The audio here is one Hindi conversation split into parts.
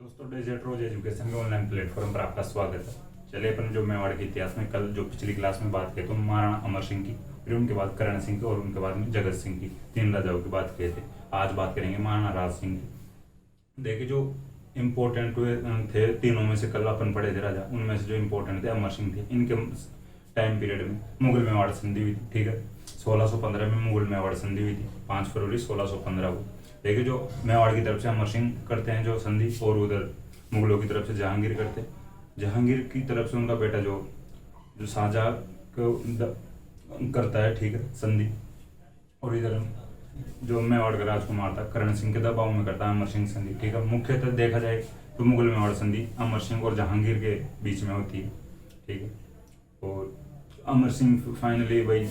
दोस्तों डेजर्ट रोज एजुकेशन के ऑनलाइन प्लेटफॉर्म पर आपका स्वागत है। चलिए अपन जो मेवाड़ के इतिहास में कल जो पिछली क्लास में बात किए तो महाराणा अमर सिंह की, फिर उनके बाद करण सिंह की और उनके बाद में जगत सिंह की, तीन राजाओं की बात किए थे। आज बात करेंगे महाराणा राज सिंह की। देखिए जो इम्पोर्टेंट हुए थे तीनों में से कल अपन पढ़े थे राजा, उनमें से जो इम्पोर्टेंट थे अमर सिंह थे। इनके टाइम पीरियड में मुगल मेवाड़ संधि हुई थी, ठीक है। 1615 में मुगल मेवाड़ संधि हुई थी, 5 फरवरी 1615 को। देखिए जो मेवाड़ की तरफ से अमर सिंह करते हैं जो संधि, और उधर मुगलों की तरफ से जहांगीर करते हैं। जहांगीर की तरफ से उनका बेटा जो जो शाहजहां को करता है, ठीक है, संधि। और इधर जो मेवाड़ का राजकुमार था करण सिंह के दबाव में करता है अमर सिंह संधि, ठीक है। मुख्यतः देखा जाए तो मुगल मेवाड़ संधि अमर सिंह और जहांगीर के बीच में होती है, ठीक है। और अमर सिंह फाइनली वही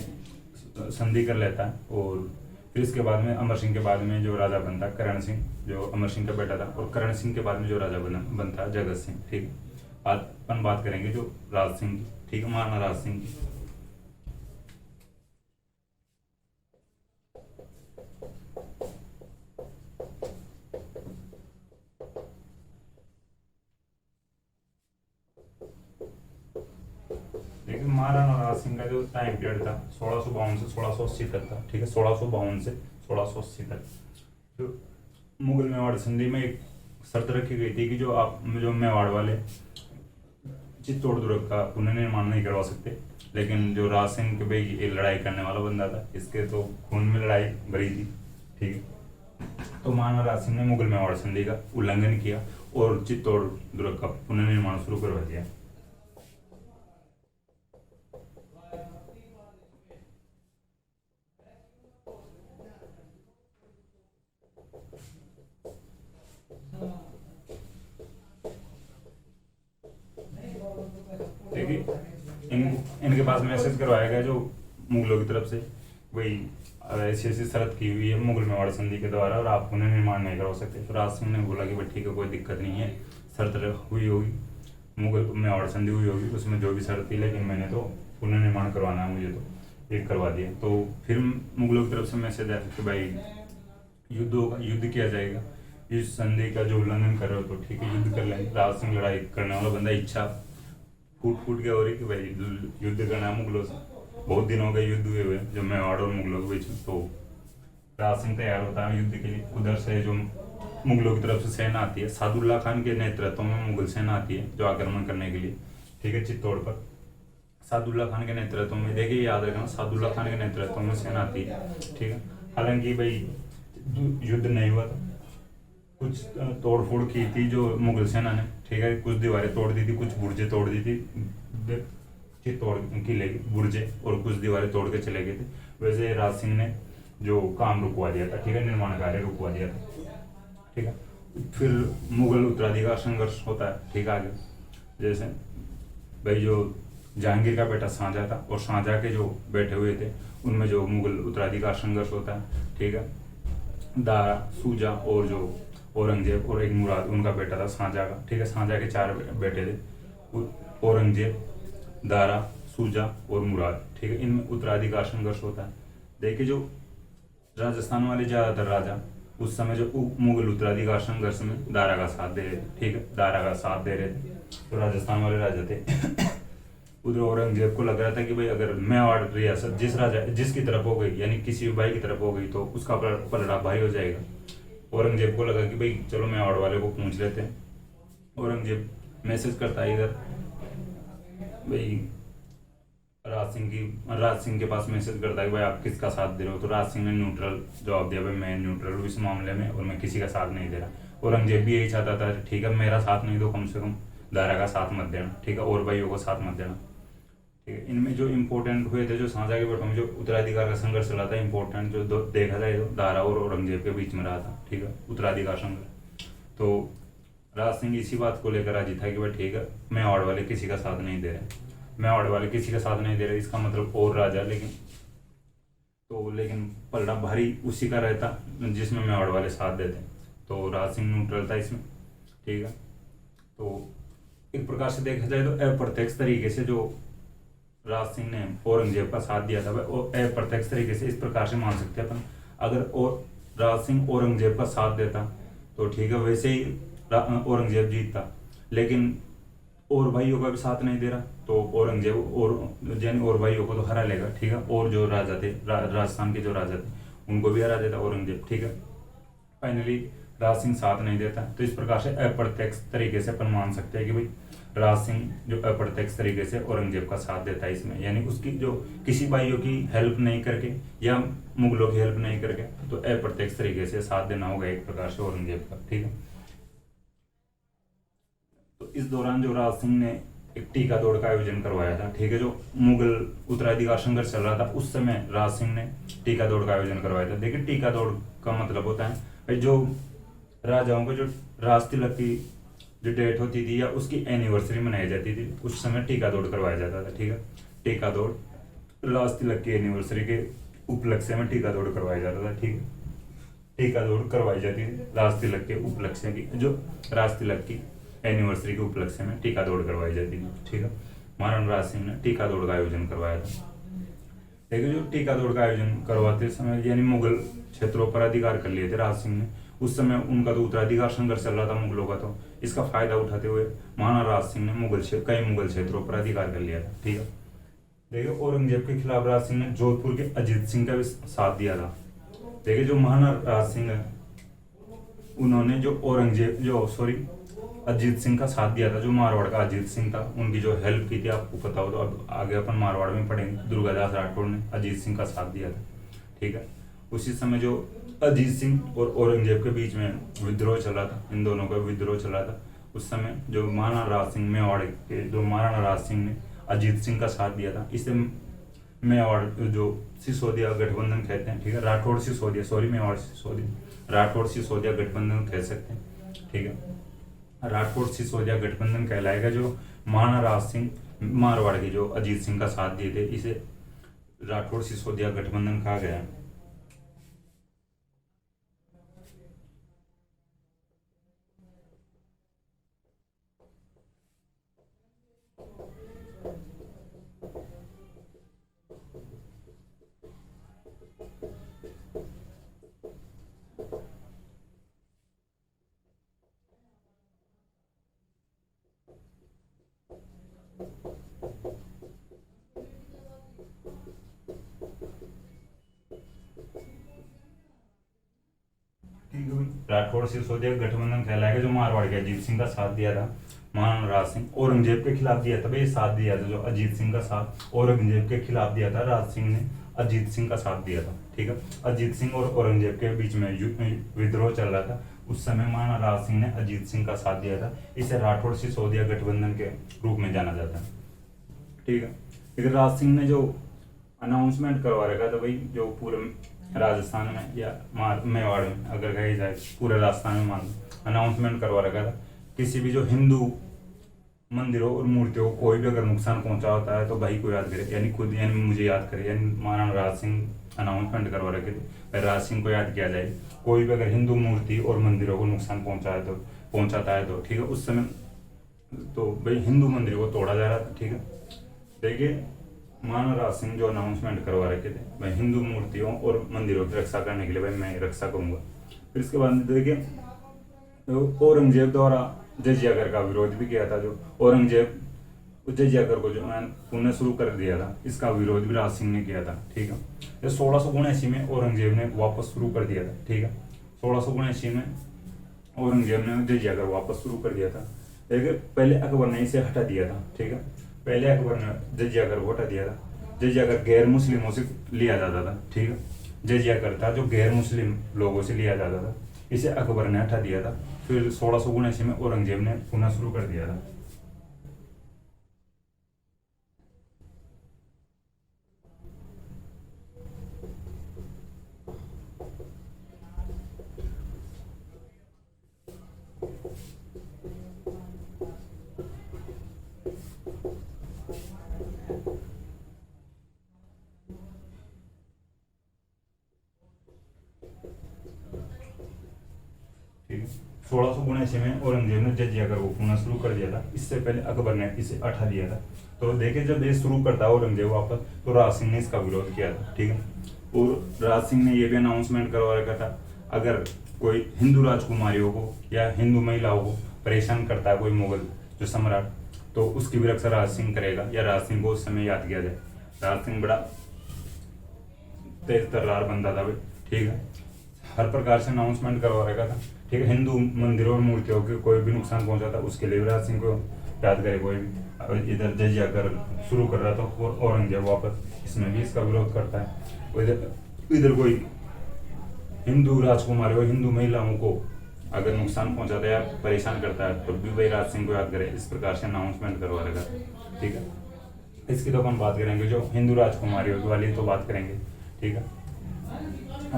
संधि कर लेता है, और फिर इसके बाद में अमर सिंह के बाद में जो राजा बनता करण सिंह, जो अमर सिंह का बेटा था, और करण सिंह के बाद में जो राजा बनता जगत सिंह, ठीक है। आज अपन बात करेंगे जो राज सिंह की, ठीक है, महाराणा राज सिंह की। देखिए महाराणा राज सिंह का जो टाइम पीरियड था 1652 से 1680 तक था, ठीक है। 1652 से 1680 तक जो मुगल मेवाड़ संधि में एक शर्त रखी गई थी कि जो मेवाड़ वाले चित्तौड़ दुर्ग का पुनर्निर्माण नहीं करवा सकते। लेकिन जो राज सिंह के भाई ये लड़ाई करने वाला बंदा था, इसके तो खून में लड़ाई भरी थी, ठीक है। तो महाराणा राज सिंह ने मुगल मेवाड़ संधि का उल्लंघन किया और चित्तौड़ दुर्ग का पुनर्निर्माण शुरू करवा दिया। देखिए इनके पास मैसेज करवाया गया जो मुगलों की तरफ से, वही ऐसी ऐसी शर्त की हुई है मुगल मेवाड़ संधि के द्वारा और आप पुनर्निर्माण नहीं करवा सकते। तो राज सिंह ने बोला कि भाई ठीक है, कोई दिक्कत नहीं है, शर्त हुई होगी, मुगल मेवाड़ संधि हुई होगी, उसमें जो भी शर्त थी, लेकिन मैंने तो पुनर्निर्माण करवाना है, मुझे तो एक करवा दिया। तो फिर मुगलों की तरफ से मैसेज आया कि भाई युद्ध किया जाएगा, इस संधि का जो उल्लंघन कर रहे हो तो ठीक है, युद्ध कर लेंगे। राज सिंह लड़ाई करने वाला बंदा, इच्छा फूट के हो रही कि भाई युद्ध करना है मुगलों से। बहुत दिन हो गए युद्ध हुए जो मेवाड़ और मुगलों के बीच में। तो राज सिंह तैयार होता है युद्ध के लिए। उधर से जो मुगलों की तरफ से सेना आती है, सादुल्ला खान के नेतृत्व में मुगल सेना आती है जो आक्रमण करने के लिए, ठीक है, चित्तौड़ पर। सादुल्ला खान के नेतृत्व में, देखिए याद रखना, सादुल्ला खान के नेतृत्व में सेना आती है, ठीक है। हालांकि भाई युद्ध नहीं हुआ था, कुछ तोड़ फोड़ की थी जो मुगल सेना ने, ठीक है। कुछ दीवारें तोड़ दी थी, कुछ बुर्जे तोड़ दी थी, चित्तौड़ किले की बुर्जे, और कुछ दीवारें तोड़ के चले गए थे। वैसे राज सिंह ने जो काम रुकवा दिया था, ठीक है, निर्माण कार्य रुकवा दिया था, ठीक है। फिर मुगल उत्तराधिकार संघर्ष होता है, ठीक है, आगे जैसे भाई जो जहांगीर का बेटा शाहजहां था और शाहजहां के जो बैठे हुए थे उनमें जो मुगल उत्तराधिकार संघर्ष होता है, ठीक है। दारा, सूजा और जो औरंगजेब और एक मुराद उनका बेटा था शाहजहां का, ठीक है। शाहजहां के 4 बेटे थे, औरंगजेब, दारा, सूजा और मुराद, ठीक है। इनमें उत्तराधिकार संघर्ष होता है। देखिए जो राजस्थान वाले ज्यादातर राजा उस समय जो मुगल उत्तराधिकार संघर्ष में दारा का साथ दे रहे थे, ठीक है, दारा का साथ दे रहे थे, तो राजस्थान वाले राजा थे। उधर औरंगजेब को लग रहा था कि भाई अगर मेवाड़ रियासत जिसकी तरफ हो गई, यानी किसी भाई की तरफ हो गई, तो उसका पलड़ा भारी हो जाएगा। औरंगजेब को लगा कि भाई चलो मेवाड़ वाले को पूछ लेते हैं। औरंगजेब मैसेज करता है इधर भाई राज सिंह के पास मैसेज करता है कि भाई आप किसका साथ दे रहे हो। तो राज सिंह ने न्यूट्रल जवाब दिया, भाई मैं न्यूट्रल हूँ इस मामले में और मैं किसी का साथ नहीं दे रहा। औरंगजेब भी यही चाहता था, ठीक है, मेरा साथ नहीं दो, कम से कम दारा का साथ मत देना, ठीक है, और भाइयों को साथ मत देना, ठीक है। इनमें जो इंपॉर्टेंट हुए थे जो शाहजहां के बेटों में जो उत्तराधिकार का संघर्ष चला था, इंपॉर्टेंट जो देखा जाए तो दारा और औरंगजेब के बीच में रहा था, ठीक है, उत्तराधिकार संघर्ष। तो राज सिंह इसी बात को लेकर राजी था कि भाई ठीक है, मेवाड़ वाले किसी का साथ नहीं दे रहे, मेवाड़ वाले किसी का साथ नहीं दे रहे, इसका मतलब और राजा, लेकिन पलड़ा भारी उसी का रहता जिसमें मेवाड़ वाले साथ देते। तो राज सिंह न्यूट्रल था इसमें, ठीक है। तो एक प्रकार से देखा जाए तो अप्रत्यक्ष तरीके से जो राज सिंह ने औरंगजेब का साथ दिया था, वह अप्रत्यक्ष तरीके से इस प्रकार से मान सकते हैं अपन, अगर और राज सिंह औरंगजेब का साथ देता तो ठीक है, वैसे ही औरंगजेब जीतता, लेकिन और भाइयों का भी साथ नहीं दे रहा, तो औरंगजेब और जैन और भाइयों को तो हरा लेगा, ठीक है। और जो राजा थे, राजस्थान के जो राजा थे, उनको भी हरा देता औरंगजेब, ठीक है। फाइनली राज सिंह साथ नहीं देता, तो इस प्रकार से अप्रत्यक्ष तरीके से अपन मान सकते हैं कि भाई राज सिंह जो अप्रत्यक्ष तरीके से औरंगजेब का साथ देता है इसमें, यानी उसकी जो किसी भाइयों की हेल्प नहीं करके या मुगलों की हेल्प नहीं करके, तो अप्रत्यक्ष तरीके से साथ देना होगा एक प्रकार से औरंगजेब का, ठीक है। तो इस दौरान जो राज सिंह ने एक टीका दौड़ का आयोजन करवाया था, ठीक है। जो मुगल उत्तराधिकार संघर्ष चल रहा था उस समय राज सिंह ने टीका दौड़ का आयोजन करवाया था। देखिए टीका दौड़ का मतलब होता है भाई जो राजाओं को जो राज तिलक की जो डेट होती थी या उसकी एनिवर्सरी मनाई जाती थी, उस समय टीका दौड़ करवाया जाता था, ठीक है। टीका दौड़ राज तिलक की एनिवर्सरी के उपलक्ष्य में टीका दौड़ करवाया जाता था, ठीक है। टीका दौड़ करवाई जाती थी राज तिलक के उपलक्ष्य की, जो राज तिलक की एनिवर्सरी के उपलक्ष्य में टीका दौड़ करवाई जाती थी, ठीक है। महाराणा राज सिंह ने टीका दौड़ का आयोजन करवाया था। लेकिन जो टीका दौड़ का आयोजन करवाते समय यानी मुगल क्षेत्रों पर अधिकार कर लिए थे राज सिंह ने, उस समय उनका तो उत्तराधिकार संघर्ष चल रहा था मुगलों का, तो इसका फायदा उठाते हुए महाराणा राज सिंह ने कई मुगल क्षेत्रों पर अधिकार कर लिया था, ठीक है। देखिए औरंगजेब के खिलाफ राज सिंह ने जोधपुर के अजीत सिंह का भी साथ दिया था। देखिए जो महाराणा राज सिंह है, उन्होंने जो अजीत सिंह का साथ दिया था, जो मारवाड़ का अजीत सिंह था, उनकी जो हेल्प की थी, आपको पता हो तो अब आगे अपन मारवाड़ में पढ़ेंगे। दुर्गादास राठौड़ ने अजीत सिंह का साथ दिया था, ठीक है। उसी समय जो अजीत सिंह और औरंगजेब के बीच में विद्रोह चला था, इन दोनों का विद्रोह चला था, उस समय जो महाराणा राज सिंह मेवाड़ के जो महाराणा राज सिंह ने अजीत सिंह का साथ दिया था, इससे मेवाड़ जो सिसोदिया गठबंधन कहते हैं, ठीक है। राठौड़ सिसोदिया, सॉरी मेवाड़ सिसोदिया, राठौड़ सिसोदिया गठबंधन कह सकते हैं, ठीक है। राठौड़ सिसोदिया गठबंधन कहलाएगा। जो महाराणा राज सिंह मारवाड़ के जो अजीत सिंह का साथ दिए थे, इसे राठौड़ सिसोदिया गठबंधन कहा गया है। राठौड़ सिसोदिया गठबंधन कहलाएगा। जो मारवाड़ के अजीत सिंह का साथ दिया था महाराणा राज सिंह, औरंगजेब के खिलाफ दिया था भाई साथ दिया था। जो अजीत सिंह का साथ औरंगजेब के खिलाफ दिया था, राज सिंह ने अजीत सिंह का साथ दिया था, ठीक है। अजीत सिंह और औरंगजेब के बीच में विद्रोह चल रहा था, उस समय महाराणा राज सिंह ने अजीत सिंह का साथ दिया था। इसे राठौड़ सिसोदिया गठबंधन के रूप में जाना जाता है, ठीक है। लेकिन राज सिंह ने जो अनाउंसमेंट करवा रखा था भाई, जो पूरे राजस्थान में या मेवाड़ में अगर कही जाए, पूरे राजस्थान में मान अनाउंसमेंट करवा रखा था, किसी भी जो हिंदू मंदिरों और मूर्तियों को कोई भी अगर नुकसान पहुंचा होता है तो भाई को याद करे, यानी खुद यानी मुझे याद करे, यानी महाराणा राज सिंह अनाउंसमेंट करवा रखे थे, राज सिंह को याद किया जाए। कोई भी अगर हिंदू मूर्ति और मंदिरों को नुकसान पहुंचाता है तो ठीक है, उस समय तो भाई हिंदू मंदिरों को तोड़ा जा रहा था, ठीक है। देखिए महाराणा राज सिंह जो अनाउंसमेंट करवा रखे थे, मैं हिंदू मूर्तियों और मंदिरों की रक्षा करने के लिए भाई मैं रक्षा करूंगा। फिर इसके बाद देखिए तो औरंगजेब द्वारा जजिया कर का विरोध भी किया था। जो औरंगजेब जजिया कर को जो पुनः शुरू कर दिया था, इसका विरोध भी राज सिंह ने किया था, ठीक है। ये 1679 में औरंगजेब ने वापस शुरू कर दिया था, ठीक है। 1679 में औरंगजेब ने जजिया कर वापस शुरू कर दिया था, लेकिन पहले अकबर ने इसे हटा दिया था, ठीक है। पहले अकबर ने जजिया कर को हटा दिया था। जजिया कर गैर मुस्लिमों से लिया जाता था, ठीक है। जजिया कर था जो गैर मुस्लिम लोगों से लिया जाता था, इसे अकबर ने हटा दिया था। फिर 1679 में औरंगजेब ने पुनः शुरू कर दिया था। ठीक है, 1679 में औरंगजेब ने जजिया कर को पुनः शुरू कर दिया था। इससे पहले अकबर ने इसे हटा दिया था। तो देखिए जब ये शुरू करता है औरंगजेब वापस, तो राज सिंह ने इसका विरोध किया था, ठीक है। और राज सिंह ने यह भी अनाउंसमेंट करवा रखा था अगर कोई हिंदू राजकुमारियों को या हिंदू महिलाओं को परेशान करता है कोई मुगल जो सम्राट, तो उसकी भी रक्षा राज सिंह करेगा, या राज सिंह को उस समय याद किया जाए। राज सिंह बड़ा तेज तर्रार बंदा था भाई, ठीक है, हर प्रकार से अनाउंसमेंट करवा रखा था, ठीक है। हिंदू मंदिरों और मूर्तियों के कोई भी नुकसान पहुंचा था उसके लिए भी राज सिंह को याद करे कोई भी। अब इधर जजिया कर शुरू कर रहा था और औरंगजेब वापस, इसमें भी इसका विरोध करता है। इधर कोई हिंदू राजकुमारी और हिंदू महिलाओं को अगर नुकसान पहुंचाता है या परेशान करता है तो भी भाई राज सिंह को याद करे, इस प्रकार से अनाउंसमेंट करवा रखा, ठीक है। इसकी तो अपन बात करेंगे, जो हिंदू राजकुमारी वाली तो बात करेंगे, ठीक है।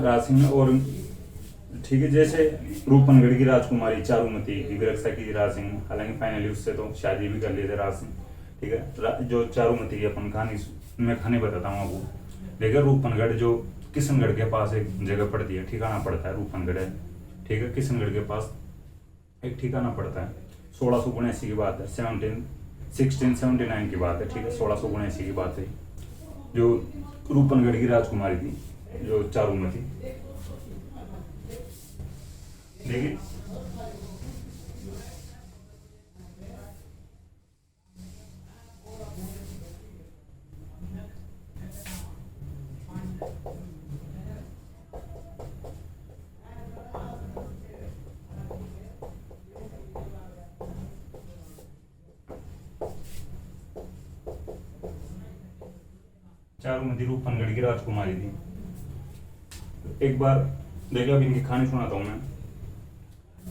राज सिंह ने और ठीक है, जैसे रूपनगढ़ की राजकुमारी चारुमती की भी रक्षा की राज सिंह ने, हालांकि फाइनली उससे तो शादी भी कर लिए थे राज सिंह, ठीक है। जो चारुमती की अपन कहानी मैं कहानी बताता हूँ आपको। देखिए रूपनगढ़ जो किशनगढ़ के पास एक जगह पड़ती है, ठिकाना पड़ता है रूपनगढ़ है, ठीक है, किशनगढ़ के पास एक ठिकाना पड़ता है। 1679 की बात है, 1679 की बात है, ठीक है, 1679 की बात है। जो रूपनगढ़ की राजकुमारी थी जो चारुमती, देखिए चारुमती रूपनगढ़ की राजकुमारी थी। एक बार देखिए, अब इनकी कहानी सुनाता हूँ मैं।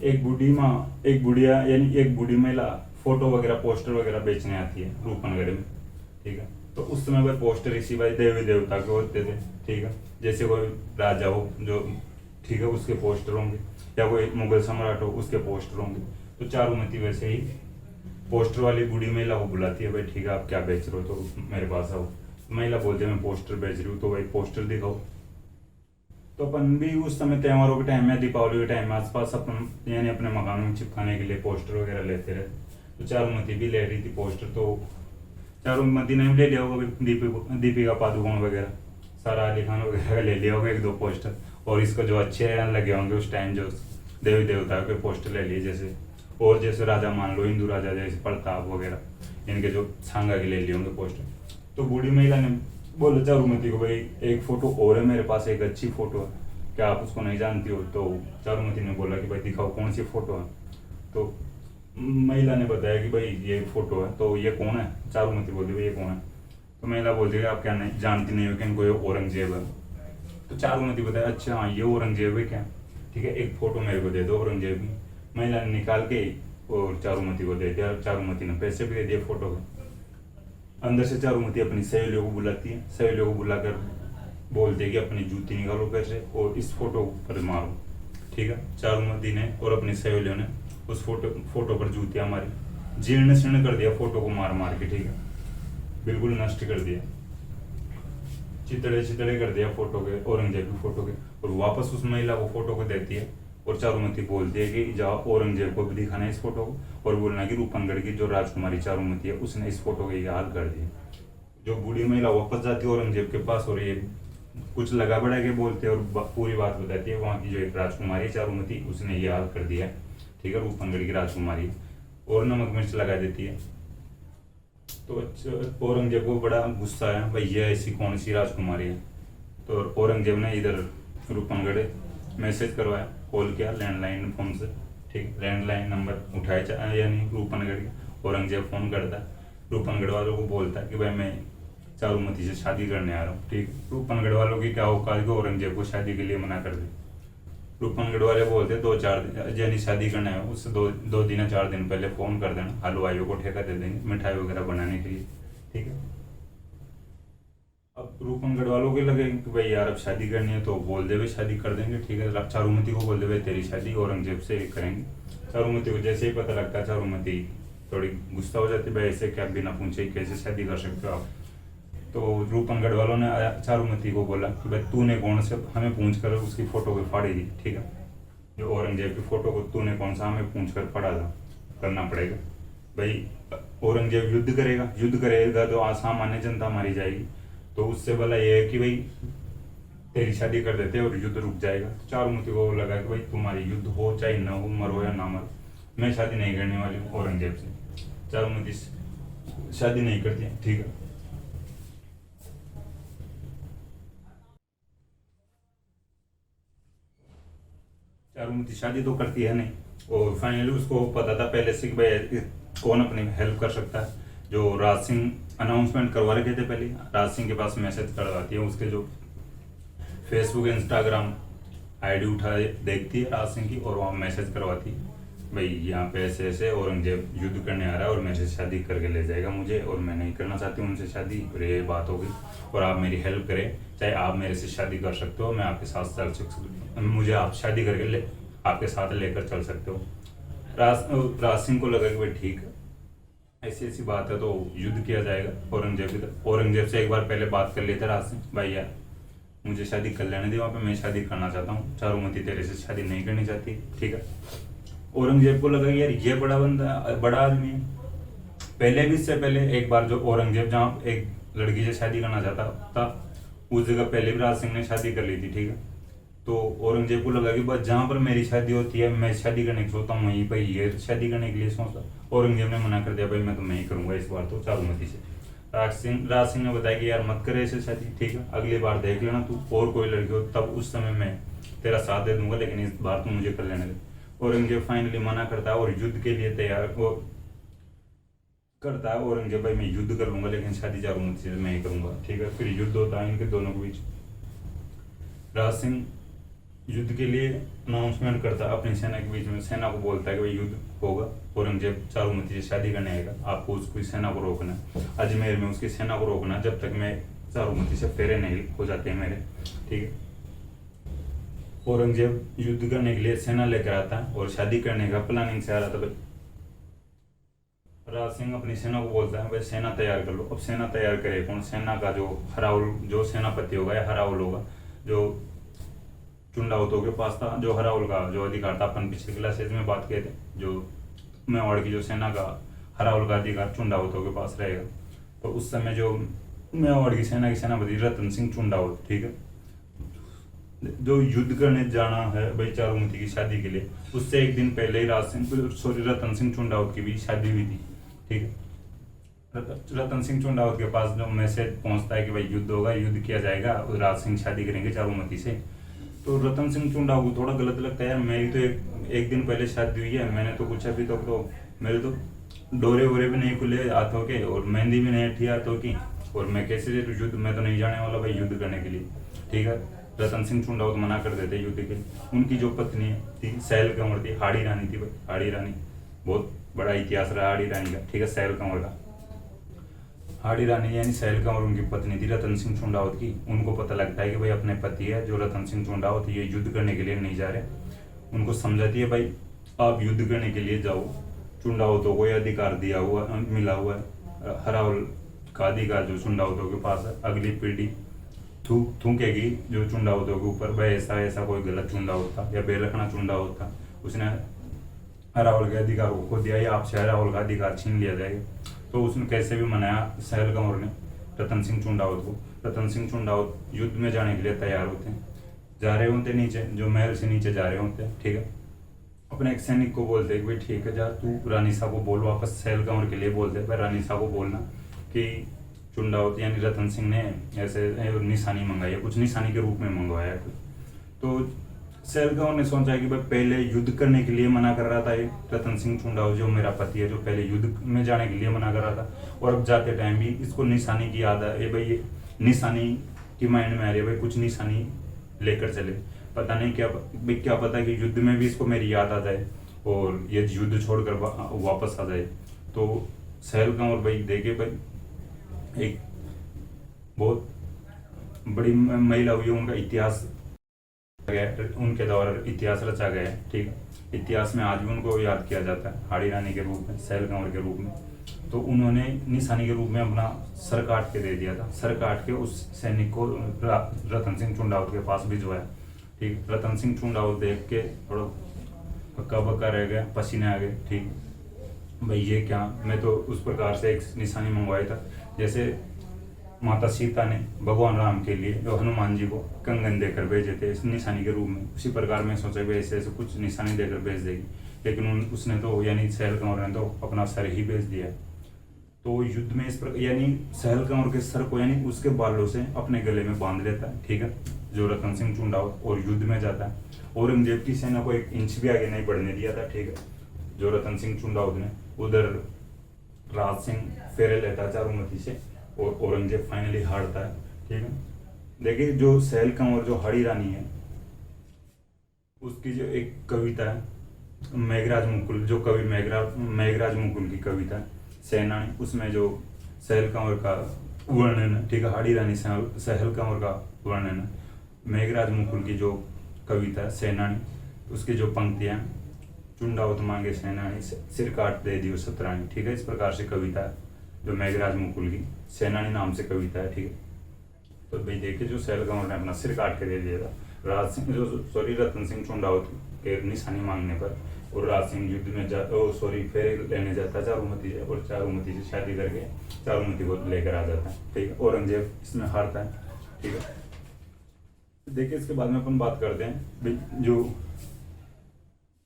एक बूढ़ी माँ, एक बुढ़िया यानी एक बूढ़ी महिला फोटो वगैरह पोस्टर वगैरह बेचने आती है रूपनगढ़ में, ठीक है। तो उस समय भाई पोस्टर इसी भाई देवी देवता के होते थे, ठीक है, जैसे कोई राजा हो जो, ठीक है, उसके पोस्टर होंगे, या कोई मुगल सम्राट हो उसके पोस्टर होंगे। तो चारुमती वैसे ही पोस्टर वाली बूढ़ी महिला को बुलाती है, भाई ठीक है आप क्या बेच रहे हो, तो मेरे पास आओ। महिला बोलती है मैं पोस्टर बेच रही हूँ, तो भाई पोस्टर दिखाओ। तो अपन भी उस समय त्योहारों के टाइम में, दीपावली के टाइम में आसपास अपन यानी अपने मकानों में चिपकाने के लिए पोस्टर वगैरह लेते रहे। तो चारुमती भी ले रही थी पोस्टर, तो चारुमती ने भी ले लिया होगा दीपिका पादुकोण वगैरह, सारा अली खान वगैरह ले लिया होगा एक दो पोस्टर, और इसको जो अच्छे लगे होंगे उस टाइम जो देवी देवताओं के पोस्टर ले लिए, जैसे और जैसे राजा मान लो हिंदू राजा जैसे प्रताप वगैरह, इनके जो छांगा के ले लिए होंगे पोस्टर। तो बूढ़ी महिला ने बोला चारुमती को, भाई एक फोटो और है मेरे पास, एक अच्छी फोटो है, क्या आप उसको नहीं जानती हो? तो चारुमती ने बोला कि भाई दिखाओ कौन सी फोटो है। तो महिला ने बताया कि भाई ये फोटो है। तो ये कौन है? चारुमती बोलती भाई ये कौन है? तो महिला बोलती है आप क्या नहीं जानती नहीं हो कि इनको ये औरंगजेब है। तो चारुमती बताया अच्छा हाँ ये औरंगजेब है क्या, ठीक है एक फोटो मेरे को दे दो औरंगजेब की। महिला ने निकाल के और चारुमती को दे दिया, चारुमती ने पैसे भी दे दिए फोटो के। अंदर से चारुमती अपनी सहेलियों को बुलाती है, सहेलियों को बुलाकर बोलते हैं कि अपनी जूती निकालो पैसे और इस फोटो पर मारो, ठीक है। चारुमती ने और अपनी सहेलियों ने उस फोटो पर जूतियां मारी, जीर्ण शीर्ण कर दिया फोटो को मार मार के, ठीक है, बिल्कुल नष्ट कर दिया, चितड़े चितड़े कर दिया फोटो के, औरंगजेब की फोटो के। और वापस उस महिला को फोटो को देती है और चारुमती बोलती है कि जाओ औरंगजेब को भी दिखाना है इस फोटो को, और बोलना कि रूपनगढ़ की जो राजकुमारी चारुमती है उसने इस फोटो के ये हाल कर दिए। जो बूढ़ी महिला वापस जाती है औरंगजेब के पास और ये कुछ लगा बढ़ा के बोलते हैं और पूरी बात बताती है, वहाँ की जो एक राजकुमारी चारुमती उसने ये हाल कर दिया, ठीक है, रूपनगढ़ की राजकुमारी, और नमक मिर्च लगा देती है। तो औरंगजेब को बड़ा गुस्सा है, भाई ये ऐसी कौन सी राजकुमारी है। तो औरंगजेब ने इधर रूपनगढ़ मैसेज करवाया, कॉल किया लैंडलाइन फोन से, ठीक, लैंडलाइन नंबर उठाया यानी रूपनगढ़ के। औरंगजेब फोन करता है, रूपनगढ़ वालों को बोलता है कि भाई मैं चारुमती से शादी करने आ रहा हूँ, ठीक। रूपनगढ़ वालों की क्या औकात कि औरंगजेब को शादी के लिए मना कर दे। रूपनगढ़ वाले बोलते 2-4 दिन यानी शादी करना है उससे 2 दिन 4 दिन पहले फोन कर देना, हलवाइयों को ठेका दे देंगे मिठाई वगैरह बनाने के लिए, ठीक है। अब रूपनगढ़ वालों के लगे कि भाई यार अब शादी करनी है तो बोल दे भाई शादी कर देंगे, ठीक है। चारुमती को बोल दे भाई तेरी शादी औरंगजेब से करेंगे। चारुमती को जैसे ही पता लगता है चारुमती थोड़ी गुस्सा हो जाती है, भाई ऐसे क्या बिना पूछे कैसे शादी कर सकते हो आप। तो रूपनगढ़ वालों ने चारुमती को बोला कि भाई तूने कौन से हमें पूछ कर उसकी फोटो को फाड़ी दी, ठीक है, जो औरंगजेब की फोटो को तूने कौन सा हमें पूछ कर फाड़ा था, करना पड़ेगा भाई। औरंगजेब युद्ध करेगा तो सामान्य जनता मारी जाएगी, तो उससे भला ये है कि भाई तेरी शादी कर देते और युद्ध रुक जाएगा। तो चारुमती को लगा कि भाई तुम्हारी युद्ध हो चाहे ना हो, मरो या ना मरो, मैं शादी नहीं करने वाली हूँ औरंगजेब से। चारुमती शादी नहीं करती है, ठीक है। चारुमती शादी तो करती है नहीं, और फाइनली उसको पता था पहले से कि भाई कौन अपनी हेल्प कर सकता है। जो राज सिंह अनाउंसमेंट करवा रखे थे पहले, राज सिंह के पास मैसेज करवाती है, उसके जो फेसबुक इंस्टाग्राम आईडी उठा देखती है राज सिंह की, और वहाँ मैसेज करवाती है भाई यहाँ पे ऐसे ऐसे औरंगजेब युद्ध करने आ रहा है और मेरे से शादी करके ले जाएगा मुझे, और मैं नहीं करना चाहती हूँ उनसे शादी, और ये बात हो गई, और आप मेरी हेल्प करें, चाहे आप मेरे से शादी कर सकते हो, मैं आपके साथ चल सकती हूँ, मुझे आप शादी करके आपके साथ लेकर चल सकते हो। राज सिंह को लगा कि भाई ठीक है, ऐसी ऐसी बात है तो युद्ध किया जाएगा औरंगजेब की तरफ। औरंगजेब से एक बार पहले बात कर लेते राज सिंह, भाई यार मुझे शादी कर लेने दे, वहाँ पे मैं शादी करना चाहता हूँ, चारुमती तेरे से शादी नहीं करनी चाहती, ठीक है। औरंगजेब को लगा यार ये बड़ा बंदा, बड़ा आदमी है। पहले भी, इससे पहले एक बार जो औरंगजेब जहाँ एक लड़की से शादी करना चाहता था, उस जगह पहले भी राज सिंह ने शादी कर ली थी, ठीक है। तो औरंगजेब को लगा कि बस जहाँ पर मेरी शादी होती है मैं शादी करने की सोचता हूँ, वहीं पर ये शादी करने के लिए सोचता। औरंगजेब ने मना कर दिया, भाई मैं तो नहीं करूंगा इस बार तो चारुमती से। राज सिंह ने बताया कि यार मत करे ऐसे शादी, ठीक है, अगली बार देख लेना तू, और कोई लड़की हो तब उस समय मैं तेरा साथ दे दूंगा, लेकिन इस बार तू मुझे कर लेने दे। औरंगजेब फाइनली मना करता है और युद्ध के लिए तैयार करता है औरंगजेब, भाई मैं युद्ध कर लूंगा लेकिन शादी चारुमती से मैं ही करूंगा, ठीक है। फिर युद्ध होता है इनके दोनों के बीच। राज सिंह युद्ध के लिए अनाउंसमेंट करता है अपनी सेना के बीच में, सेना को बोलता है कि भाई युद्ध होगा, औरंगजेब चारुमती से शादी करने आएगा, आपको उसकी सेना को रोकना है, अजमेर में उसकी सेना को रोकना जब तक मैं चारुमती से फेरे नहीं हो जाते हैं मेरे, ठीक है। औरंगजेब युद्ध करने के लिए सेना लेकर आता है और शादी करने का प्लानिंग से आ रहा था भाई। राज सिंह अपनी सेना को बोलता है भाई सेना तैयार कर लो। अब सेना तैयार करे कौन? सेना का जो हराउल, जो सेनापति होगा या हराउल होगा, जो चुंडावतों के पास था, जो हराउल का जो अधिकार था, अपन पिछले क्लासेज में बात किए थे, जो मेवाड़ की जो सेना का हराउल का अधिकार चुंडावतों के पास रहेगा। तो उस समय जो मेवाड़ की सेनापति रतन सिंह चुंडावत, ठीक है, जो युद्ध करने जाना है भाई चारुमती की शादी के लिए, उससे एक दिन पहले ही रतन सिंह चुंडावत की भी शादी हुई थी, ठीक है। रतन सिंह चुंडावत के पास जो मैसेज पहुंचता है कि भाई युद्ध होगा, युद्ध किया जाएगा, राज सिंह शादी करेंगे चारुमती से। तो रतन सिंह चुंडावत को थोड़ा गलत लगता है, यार मेरी तो एक दिन पहले शादी हुई है, मैंने तो कुछ अभी तक तो मेरे तो डोरे वोरे भी नहीं खुले हाथों के और मेहंदी भी नहीं हटी हाथों की, और मैं कैसे युद्ध, मैं तो नहीं जाने वाला भाई युद्ध करने के लिए, ठीक है। रतन सिंह चुंडावत मना कर देते युद्ध के। उनकी जो पत्नी थी सैल कंवर थी, हाड़ी रानी थी भाई, हाड़ी रानी, बहुत बड़ा इतिहास रहा हाड़ी रानी का, ठीक है, सैल कंवर का। हाड़ी रानी यानी सैल कंवर उनकी पत्नी थी रतन सिंह चुंडावत की। उनको पता लगता है कि भाई अपने पति है जो रतन सिंह चुंडावत, ये युद्ध करने के लिए नहीं जा रहे। उनको समझाती है भाई आप युद्ध करने के लिए जाओ, चुंडावतों को यह अधिकार दिया हुआ मिला हुआ है, हराउल का अधिकार जो चुंडावतों के पास है। अगली पीढ़ी थूकेगी जो चुंडावतों के ऊपर, भाई ऐसा ऐसा कोई गलत चुंडावत था या बेलखना चुंडावत था, उसने हराउल के अधिकार को खो दिया या आपसे हराउल का अधिकार छीन लिया जाएगा। तो उसने कैसे भी मनाया सैल कंवर ने रतन सिंह चुंडावत को। रतन सिंह चुंडावत युद्ध में जाने के लिए तैयार होते हैं, जा रहे होते नीचे, जो महल से नीचे जा रहे होते हैं, ठीक है। अपने एक सैनिक को बोलते हैं कि भाई ठीक है जा तू रानी साहब को बोल, वापस सैल कंवर के लिए बोलते हैं भाई रानी साहब को बोलना कि चुंडावत यानी रतन सिंह ने ऐसे निशानी मंगाई है, कुछ निशानी के रूप में मंगवाया है। तो सैल कंवर ने सोचा कि भाई पहले युद्ध करने के लिए मना कर रहा था ये रतन सिंह चुंडावत जो मेरा पति है, जो पहले युद्ध में जाने के लिए मना कर रहा था, और अब जाते टाइम भी इसको निशानी की याद है भाई, ये निशानी की माइंड में आ रही है भाई, कुछ निशानी लेकर चले। पता नहीं क्या भाई, क्या पता कि युद्ध में भी इसको मेरी याद आ जाए और ये युद्ध छोड़कर वापस आ जाए। तो सैल कंवर भाई देखे भाई एक बहुत बड़ी महिला हुई है, उनका इतिहास उनके द्वारा इतिहास रचा गया है, ठीक है। इतिहास में आज भी उनको याद किया जाता है हाड़ी रानी के रूप में, सैल कंवर के रूप में। तो उन्होंने निशानी के रूप में अपना सर काट के दे दिया था, सर काट के उस सैनिक को रतन सिंह चुंडावत के पास भिजवाया, ठीक। रतन सिंह चुंडावत देख के थोड़ा हक्का बक्का रह गया, पसीने आ गए, ठीक भाई ये क्या, मैं तो उस प्रकार से एक निशानी मंगवाया था जैसे माता सीता ने भगवान राम के लिए जो हनुमान जी को कंगन देकर भेजे थे इस निशानी के रूप में, उसी प्रकार में सोचा कि ऐसे ऐसे कुछ निशानी देकर भेज देगी, लेकिन उसने तो यानी सहल कंवर ने तो अपना सर ही भेज दिया। तो युद्ध में इस प्रकार यानी सहल कंवर के सर को यानी उसके बालों से अपने गले में बांध लेता है, ठीक है, जो रतन सिंह चुंडावत, और युद्ध में जाता है। औरंगजेब की सेना को 1 इंच भी आगे नहीं बढ़ने दिया था, ठीक है, जो रतन सिंह चुंडावत ने। उधर राज सिंह फेरे लेता है चारूमती से और औरंगजेब फाइनली हारता है, ठीक है। देखिए जो सहल कंवर जो हाड़ी रानी है उसकी जो एक कविता है मेघराज मुकुल, जो कवि मेघराज मुकुल की कविता सेनानी, उसमें जो सहल कंवर का वर्णन है, ठीक है, हाड़ी रानी सहल कंवर का वर्णन है। मेघराज मुकुल की जो कविता है सेनानी, उसकी जो पंक्तियां, चुंडावत मांगे सेनानी सिर काट दे दियो सतरानी, ठीक है, इस प्रकार से कविता है जो मेघराज मुकुल की सेनानी नाम से कविता है, ठीक है। तो भाई देखिए जो सहल कंवर ने अपना सिर काट के दे दिया था रतन सिंह चुंडावत के निशानी मांगने पर, और राज सिंह युद्ध में फेरे लेने जाता है चारूमती से, और चारूमती से शादी करके चारूमती को लेकर आ जाता है, ठीक है। औरंगजेब इसमें हारता है, ठीक है। देखिए इसके बाद में अपन बात करते हैं भाई जो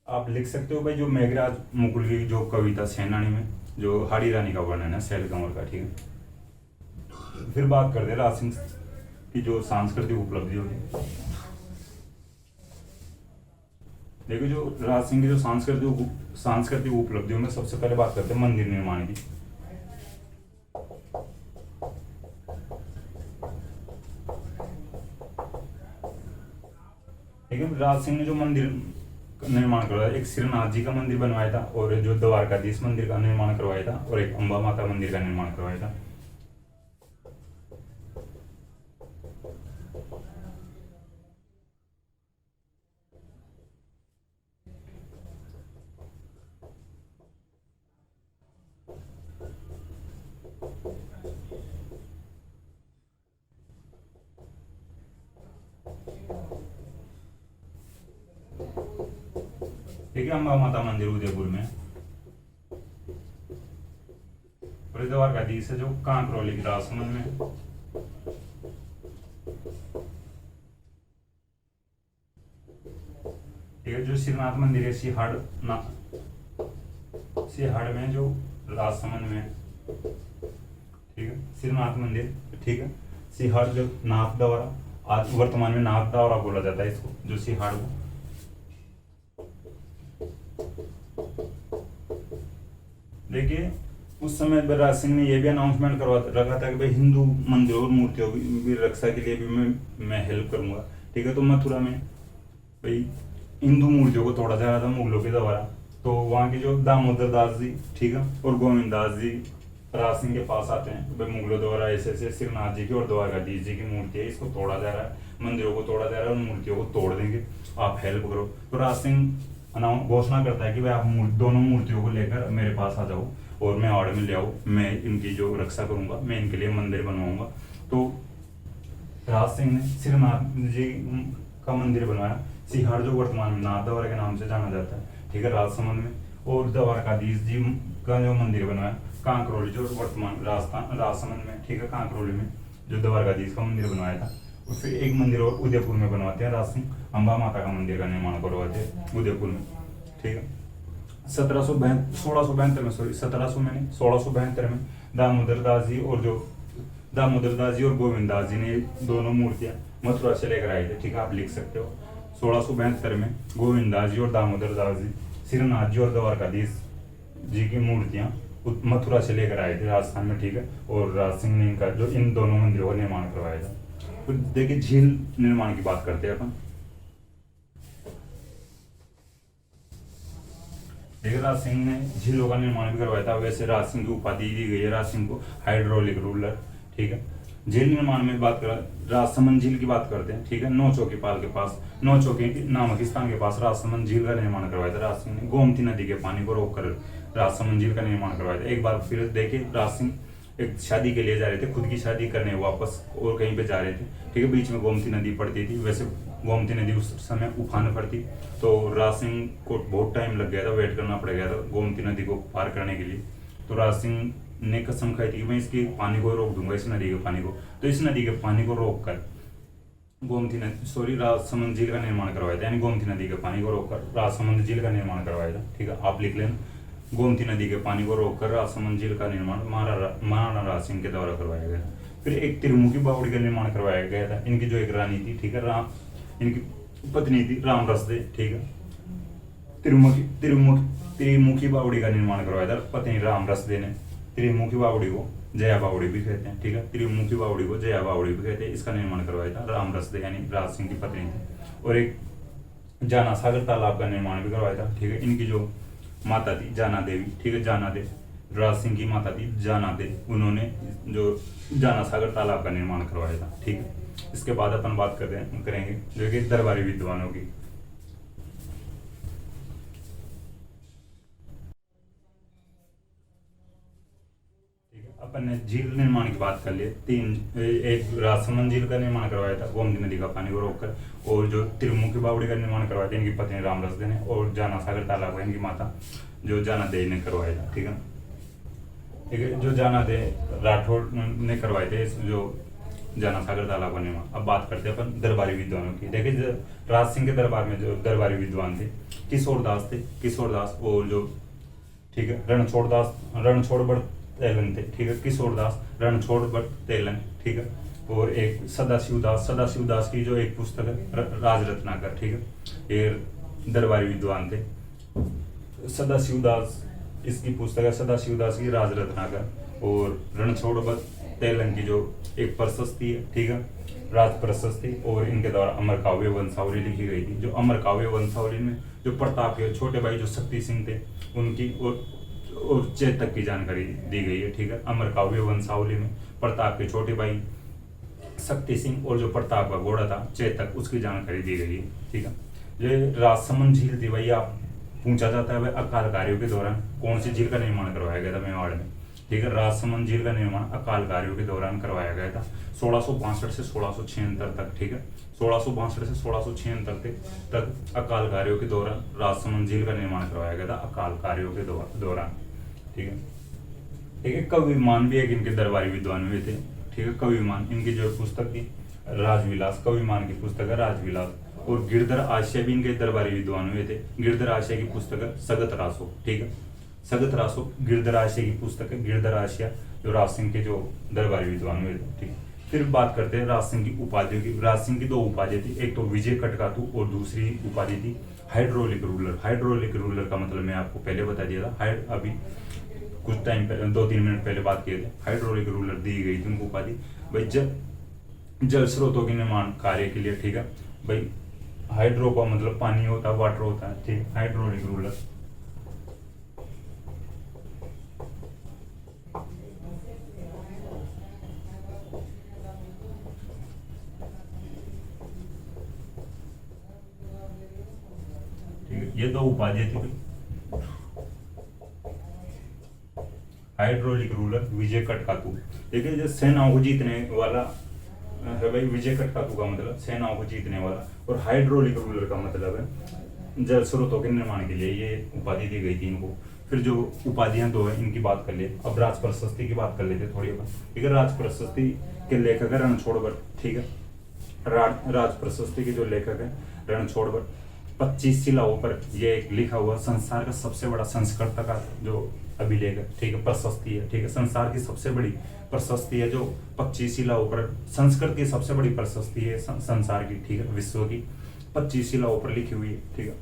आप लिख सकते हो भाई जो मेघराज मुकुल की जो कविता सेनानी में जो हाड़ी रानी का वर्णन है सहल कंवर का, ठीक है। फिर बात करते हैं राज सिंह की जो सांस्कृतिक उपलब्धि होगी। देखो जो राज सिंह की जो सांस्कृतिक उपलब्धियों में सबसे पहले बात करते हैं मंदिर निर्माण की। लेकिन राज सिंह ने जो मंदिर निर्माण करवाया, एक श्रीनाथ जी का मंदिर बनवाया था, और जो द्वारकाधीश मंदिर का निर्माण करवाया था, और एक अंबा माता मंदिर का निर्माण करवाया था। ठीक है, अंबा माता मंदिर उदयपुर में, और द्वारकाधीश है जो कांकरोली की राजसमंद में। ठीक है, जो श्रीनाथ मंदिर है सिहाड़ में जो राजसमंद में, ठीक है, श्रीनाथ मंदिर, ठीक है, सिहाड़ जो नाथ द्वारा, आज वर्तमान में नाथ द्वारा बोला जाता है इसको, जो सिहाड़ को। देखिए उस समय राज सिंह ने यह भी अनाउंसमेंट करवा रखा था कि भाई हिंदू मंदिरों और मूर्तियों की रक्षा के लिए भी मैं हेल्प करूंगा, ठीक है। तो मथुरा में भाई हिंदू मूर्तियों को तोड़ा जा रहा था मुगलों के द्वारा, तो वहाँ के जो दामोदर दास जी, ठीक है, और गोविंद दास जी राज सिंह के पास आते हैं, भाई मुगलों द्वारा ऐसे ऐसे श्रीनाथ जी की और द्वारकाधीश जी की मूर्ति है, इसको तोड़ा जा रहा है, मंदिरों को तोड़ा जा रहा है, और मूर्तियों को तोड़ देंगे, आप हेल्प करो। तो राज सिंह घोषणा करता है कि भाई आप दोनों मूर्तियों को लेकर मेरे पास आ जाओ और मैं आड़ में ले आओ, मैं इनकी जो रक्षा करूंगा, मैं इनके लिए मंदिर बनवाऊंगा। तो राज सिंह ने श्रीनाथ जी का मंदिर बनवाया, सिहाड़ जो वर्तमान में नाथ द्वारा के नाम से जाना जाता है, ठीक है, राजसमंद में, और द्वारकाधीश जी का जो मंदिर बनवाया कांकरोली जो वर्तमान राजसमंद में, ठीक है, कांकरोली में जो द्वारकाधीश का मंदिर बनवाया था। और फिर एक मंदिर और उदयपुर में बनवाते हैं राज सिंह, अंबा माता का मंदिर का निर्माण करवाते हैं उदयपुर में, ठीक है। 1672 में 1672 में दामोदर दास जी और गोविंद दास जी ने दोनों मूर्तियां मथुरा से लेकर आए थे, ठीक है, आप लिख सकते हो। 1672 में गोविंद दास जी और दामोदर दास जी श्रीनाथ जी और द्वारकाधीश जी की मूर्तियां मथुरा से लेकर आए थे राजस्थान में, ठीक है, और राज सिंह ने इनका जो इन दोनों मंदिरों का निर्माण करवाया था। तो देखिए झील निर्माण की बात करते हैं अपन। देखिए राज सिंह ने झीलों का निर्माण भी करवाया था, वैसे राज सिंह की उपाधि दी गई है राज सिंह को हाइड्रोलिक रूलर, ठीक है। झील निर्माण में बात करें राजसमंद झील की बात करते हैं, ठीक है, नौचौकीपाल के पास, नौचौकी नामक स्थान के पास राजसमंद झील का निर्माण करवाया था राज सिंह ने। गोमती नदी के पानी को रोककर राजसमंद झील का निर्माण करवाया था। एक बार फिर देखिए राज सिंह एक शादी के लिए जा रहे थे, खुद की शादी करने वापस और कहीं पे जा रहे थे, ठीक है, बीच में गोमती नदी पड़ती थी, वैसे गोमती नदी उस समय उफान पर थी, तो राज सिंह को बहुत टाइम लग गया था, वेट करना पड़ गया था गोमती नदी को पार करने के लिए। तो राज सिंह ने कसम खाई थी कि मैं इसकी पानी को रोक दूंगा, इस नदी के पानी को। तो इस नदी के पानी को रोक कर गोमती नदी राजसमंद झील का निर्माण करवाया था, यानी गोमती नदी के पानी को रोककर राजसमंद झील का निर्माण करवाया था। ठीक है, आप लिख लेना, गोमती नदी के पानी को रोककर राजसमंद झील का निर्माण महाराणा राज सिंह के द्वारा करवाया गया था। फिर एक त्रिमुखी बावड़ी का निर्माण करवाया गया था। इनकी जो एक रानी थी, ठीक है, इनकी पत्नी थी राम रसदे, ठीक है, त्रिमुखी बावड़ी का निर्माण करवाया था पत्नी राम रसदे ने। त्रिमुखी बावड़ी को जया बावड़ी भी कहते हैं, ठीक है, त्रिमुखी बावड़ी को जया बावड़ी भी कहते हैं। इसका निर्माण करवाया था राम रसदे यानी राज सिंह की पत्नी थी। और एक जाना सागर तालाब का निर्माण भी करवाया था। ठीक है, इनकी जो माता थी जाना देवी, ठीक है, जाना देव राज सिंह की माता थी जाना देव, उन्होंने जो जाना सागर तालाब का निर्माण करवाया था। ठीक है, इसके बाद अपन बात करेंगे जो कि दरबारी विद्वानों की। अपन ने झील निर्माण की बात कर ली। एक राजसमंद झील का निर्माण करवाया था गोमती नदी का पानी को रोककर, और जो त्रिमुखी बावड़ी का निर्माण करवाया था इनकी पत्नी राम रसदे ने, और जाना सागर तालाब का इनकी माता जो जाना दे ने करवाया था। ठीक है, ठीक है, जो जाना दे राठौड़ ने करवाए थे जो जाना सागर तालाब का निर्माण। अब बात करते हैं अपन दरबारी विद्वानों की। देखिए, राज सिंह के दरबार में जो दरबारी विद्वान थे किशोर दास थे, किशोर दास, और जो ठीक है रणछोड़ बड़ तेलन थे। ठीक है, किशोर दास, रणछोड़ बट तेलन, ठीक है, और एक सदाशिव दास की जो एक पुस्तक है राज रत्नाकर। ठीक है, ये दरबारी विद्वान थे। सदाशिव दास इसकी पुस्तक है सदाशिव दास की राज रत्नाकर। और रणछोड़ बट तेलन की जो एक प्रशस्ति है, ठीक है, राज प्रशस्ति, और इनके द्वारा अमर काव्य वंशावली लिखी गई थी। जो अमर काव्य वंशावली में जो प्रताप के छोटे भाई जो शक्ति सिंह थे उनकी और चेतक की जानकारी दी गई है। ठीक है, अमर काव्य वंशावली में प्रताप के छोटे भाई शक्ति सिंह और जो प्रताप का घोड़ा था चेतक, उसकी जानकारी दी गई है। ठीक है, ये राजसमंद झील थी भाई, आप पूछा जाता है भाई अकाल कार्यों के दौरान कौन सी झील का निर्माण करवाया गया था मेवाड़ में। ठीक है, राजसमंद झील का निर्माण अकाल कार्यों के दौरान करवाया गया था 1662 से 1676 तक। ठीक है, 1662 से 1676 तक अकाल कार्यों के दौरान राजसमंद झील का निर्माण करवाया गया था अकाल कार्यों के दौरान। ठीक है, ठीक है, कविमान भी एक इनके दरबारी विद्वान हुए थे। ठीक है, कविमान इनकी जो पुस्तक थी राजविलास, कविमान की पुस्तक है राजविलास। और गिरधर आशय भी इनके दरबारी विद्वान हुए थे। गिरधर आशय की पुस्तक है सगत रासो। ठीक है, सगत रासो गिरधर आशय की पुस्तक है। गिरधर आशय जो राज सिंह के जो दरबारी विद्वान हुए थे। ठीक है, फिर बात करते हैं राज सिंह की उपाधियों की। राज सिंह की दो उपाधि थी, एक तो विजय कटकातु और दूसरी उपाधि थी हाइड्रोलिक रूलर। हाइड्रोलिक रूलर का मतलब मैं आपको पहले बता दिया था, अभी कुछ टाइम पहले 2-3 मिनट पहले बात किए थे। हाइड्रोलिक रूलर दी गई थी उनको उपाधि भाई जल स्रोतों के निर्माण कार्य के लिए। ठीक है भाई, हाइड्रो का मतलब पानी होता है, वाटर होता है। ठीक, हाइड्रोलिक रूलर। ये दो उपाधि थी भाई, हाइड्रोलिक रूलर, विजय कटकातु। देखिए, जो सेनाओं को जीतने वाला है भाई, विजय कटकातु का मतलब सेनाओं को जीतने वाला, और हाइड्रोलिक रूलर का मतलब है जल स्रोतों के निर्माण के लिए ये उपाधि दी गई थी इनको। फिर जो उपाधियां दो है इनकी बात कर ले। अब राज प्रशस्ति की बात कर लेते थोड़ी अपन। ठीक है, राज प्रशस्ति के लेखक है रणछोड़ भट्ट। ठीक है, राज प्रशस्ति के जो लेखक है रणछोड़ भट्ट। 25 शिलाओं पर ये लिखा हुआ संसार का सबसे बड़ा संस्कृत का जो अभिलेख है। ठीक है, प्रशस्ति है। ठीक है, संसार की सबसे बड़ी प्रशस्ति है जो 25 शिलाओं पर, संस्कृत की सबसे बड़ी प्रशस्ति है संसार की। ठीक है, विश्व की 25 शिलाओं पर लिखी हुई है। ठीक है,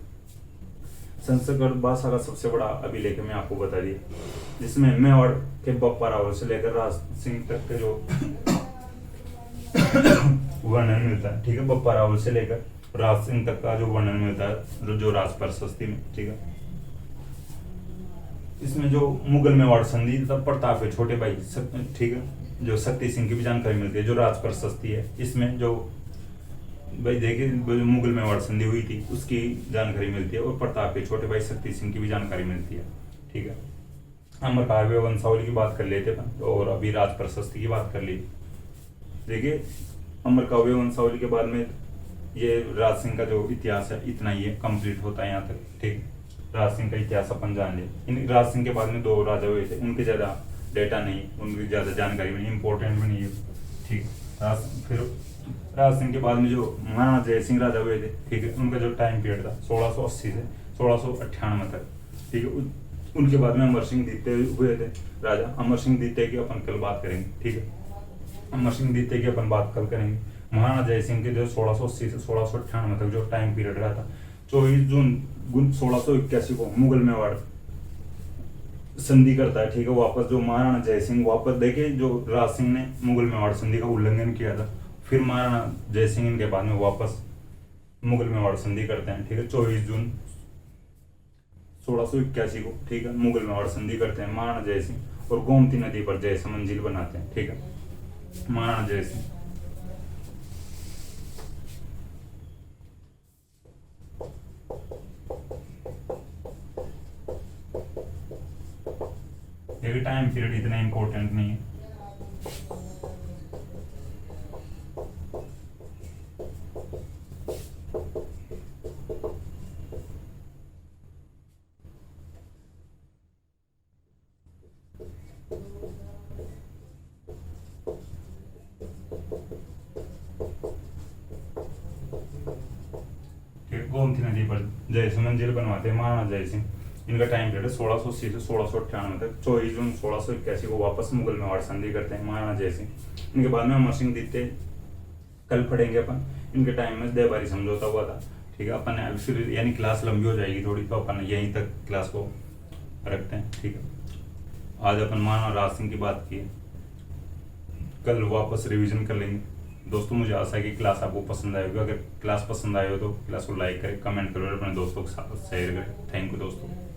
संस्कृत भाषा का सबसे बड़ा अभिलेख मैं आपको बता दिया, जिसमें मेवाड़ के बप्पा रावल से लेकर राज सिंह तक के जो वर्णन मिलता है। ठीक है, बप्पा रावल से लेकर राज सिंह तक का जो वर्णन मिलता है जो राज प्रशस्ति में। ठीक है, इसमें जो मुगल मेवाड़ संधि तथा प्रताप के छोटे भाई ठीक है जो शक्ति सिंह की भी जानकारी मिलती है। जो राज प्रशस्ति है इसमें जो भाई देखिए मुगल मेवाड़ संधि हुई थी उसकी जानकारी मिलती है, और प्रताप के छोटे भाई शक्ति सिंह की भी जानकारी मिलती है। ठीक है, अमर काव्य वंशावली की बात कर लेते अपन, और अभी राज प्रशस्ति की बात कर ली। देखिए, अमर काव्य वंशावली के बाद में ये राज सिंह का जो इतिहास है इतना ही है, कंप्लीट होता है यहाँ तक। ठीक, राज सिंह का इतिहास अपन जान ले। इन राज सिंह के बाद में 2 राजा हुए थे, उनके ज्यादा डेटा नहीं, उनकी ज़्यादा जानकारी भी नहीं, इम्पोर्टेंट भी नहीं है। ठीक। फिर राज सिंह के बाद में जो महाराणा जय सिंह राजा हुए थे, ठीक है, उनका जो टाइम पीरियड था 1680 से 1698 तक, ठीक है। उनके बाद में अमर सिंह द्वितीय हुए थे राजा। अमर सिंह द्वितीय की अपन कल बात करेंगे, ठीक है। अमर सिंह द्वितीय की अपन बात कल करेंगे। महाराणा जय सिंह के जो 1680 से 1698 तक जो टाइम पीरियड रहा था, 24 जून 1681 को मुगल मेवाड़ संधि करता है, ठीक है। वापस जो महाराणा जय सिंह वापस देखे, जो राज सिंह ने मुगल मेवाड़ संधि का उल्लंघन किया था, फिर महाराणा जय सिंह इनके बाद में वापस मुगल मेवाड़ संधि करते हैं, ठीक है। 24 जून 1681 को, ठीक है, मुगल मेवाड़ संधि करते हैं महाराणा जय सिंह, और गोमती नदी पर जयसमंद झील बनाते हैं, ठीक है, महाराणा जय सिंह। ये टाइम पीरियड इतना इंपॉर्टेंट नहीं है। गोमती नदी पर जयसमंद झील बनवाते हैं महाराणा जय सिंह। इनका टाइम पीरियड 1680 से 1698 तक। 24 जून 1681 को वापस मुगल मेवाड़ संधि करते हैं महाराणा जय सिंह। इनके बाद में अमर सिंह द्वितीय कल पढ़ेंगे अपन। इनके टाइम में देवबारी समझौता हुआ था, ठीक है। अपन अभी फिर यानी क्लास लंबी हो जाएगी थोड़ी, तो अपन यहीं तक क्लास को रखते हैं, ठीक है। आज अपन महाराणा राज सिंह की बात की है, कल वापस रिवीजन कर लेंगे। दोस्तों मुझे आशा है कि क्लास आपको पसंद आएगी। अगर क्लास पसंद आए हो तो क्लास को लाइक करें, कमेंट करें और अपने दोस्तों के साथ शेयर करें। थैंक यू दोस्तों।